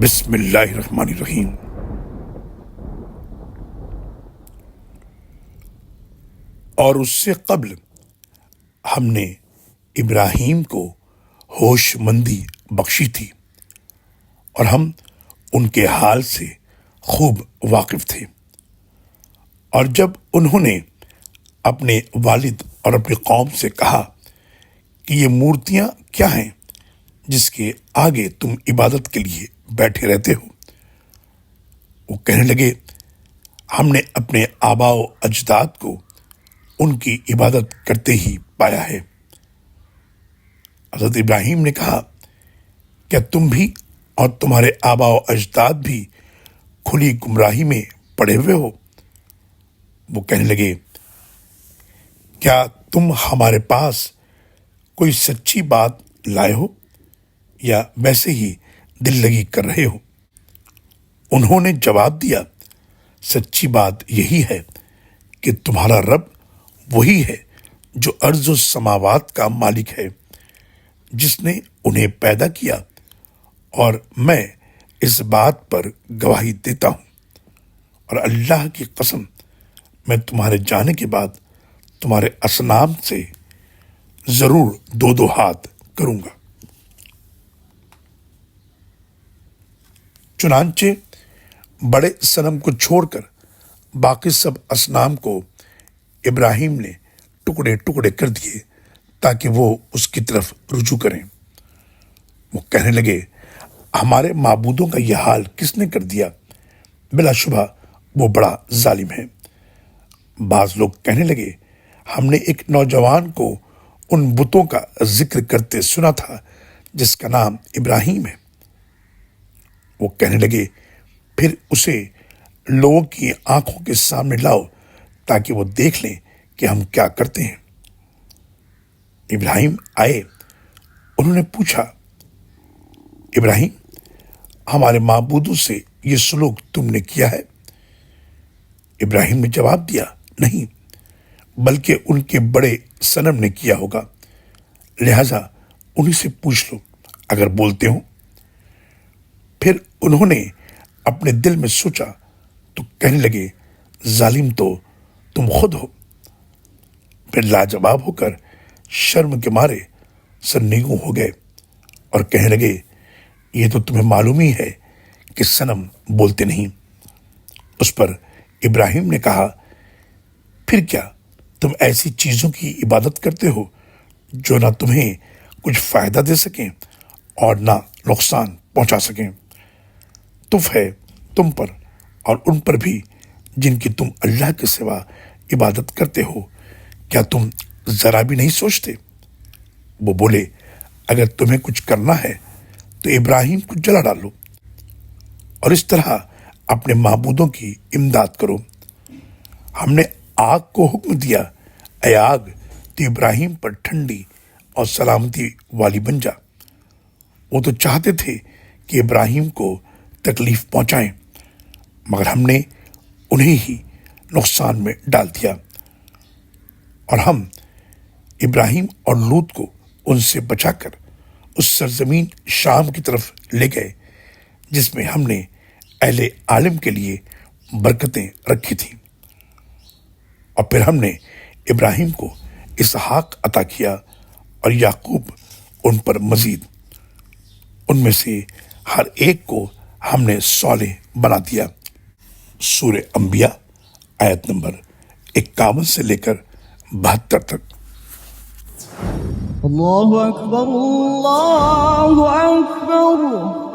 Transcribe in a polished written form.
بسم اللہ الرحمن الرحیم۔ اور اس سے قبل ہم نے ابراہیم کو ہوش مندی بخشی تھی اور ہم ان کے حال سے خوب واقف تھے، اور جب انہوں نے اپنے والد اور اپنی قوم سے کہا کہ یہ مورتیاں کیا ہیں جس کے آگے تم عبادت کے لیے بیٹھے رہتے ہو، وہ کہنے لگے ہم نے اپنے آباء و اجداد کو ان کی عبادت کرتے ہی پایا ہے۔ حضرت ابراہیم نے کہا کیا تم بھی اور تمہارے آباء و اجداد بھی کھلی گمراہی میں پڑے ہوئے ہو؟ وہ کہنے لگے کیا تم ہمارے پاس کوئی سچی بات لائے ہو یا ویسے ہی دل لگی کر رہے ہو؟ انہوں نے جواب دیا سچی بات یہی ہے کہ تمہارا رب وہی ہے جو ارض و سماوات کا مالک ہے، جس نے انہیں پیدا کیا، اور میں اس بات پر گواہی دیتا ہوں، اور اللہ کی قسم میں تمہارے جانے کے بعد تمہارے اصنام سے ضرور دو ہاتھ کروں گا۔ چنانچہ بڑے صنم کو چھوڑ کر باقی سب اصنام کو ابراہیم نے ٹکڑے ٹکڑے کر دیے تاکہ وہ اس کی طرف رجوع کریں۔ وہ کہنے لگے ہمارے معبودوں کا یہ حال کس نے کر دیا؟ بلا شبہ وہ بڑا ظالم ہے۔ بعض لوگ کہنے لگے ہم نے ایک نوجوان کو ان بتوں کا ذکر کرتے سنا تھا جس کا نام ابراہیم ہے۔ وہ کہنے لگے پھر اسے لوگوں کی آنکھوں کے سامنے لاؤ تاکہ وہ دیکھ لیں کہ ہم کیا کرتے ہیں۔ ابراہیم آئے، انہوں نے پوچھا ابراہیم ہمارے معبودوں سے یہ سلوک تم نے کیا ہے؟ ابراہیم نے جواب دیا نہیں، بلکہ ان کے بڑے صنم نے کیا ہوگا، لہذا انہی سے پوچھ لو اگر بولتے ہوں۔ پھر انہوں نے اپنے دل میں سوچا تو کہنے لگے ظالم تو تم خود ہو۔ پھر لاجواب ہو کر شرم کے مارے سرنگوں ہو گئے اور کہنے لگے یہ تو تمہیں معلوم ہی ہے کہ صنم بولتے نہیں۔ اس پر ابراہیم نے کہا پھر کیا تم ایسی چیزوں کی عبادت کرتے ہو جو نہ تمہیں کچھ فائدہ دے سکیں اور نہ نقصان پہنچا سکیں؟ تف ہے تم پر اور ان پر بھی جن کی تم اللہ کے سوا عبادت کرتے ہو، کیا تم ذرا بھی نہیں سوچتے؟ وہ بولے اگر تمہیں کچھ کرنا ہے تو ابراہیم کو جلا ڈالو اور اس طرح اپنے معبودوں کی امداد کرو۔ ہم نے آگ کو حکم دیا اے آگ تو ابراہیم پر ٹھنڈی اور سلامتی والی بن جا۔ وہ تو چاہتے تھے کہ ابراہیم کو تکلیف پہنچائیں، مگر ہم نے انہیں ہی نقصان میں ڈال دیا، اور ہم ابراہیم اور لوط کو ان سے بچا کر اس سرزمین شام کی طرف لے گئے جس میں ہم نے اہل عالم کے لیے برکتیں رکھی تھیں، اور پھر ہم نے ابراہیم کو اسحاق عطا کیا اور یعقوب ان پر مزید، ان میں سے ہر ایک کو ہم نے صالح بنا دیا۔ سورہ انبیاء آیت نمبر 51 سے لے کر 72 تک۔ اللہ اکبر اللہ اکبر۔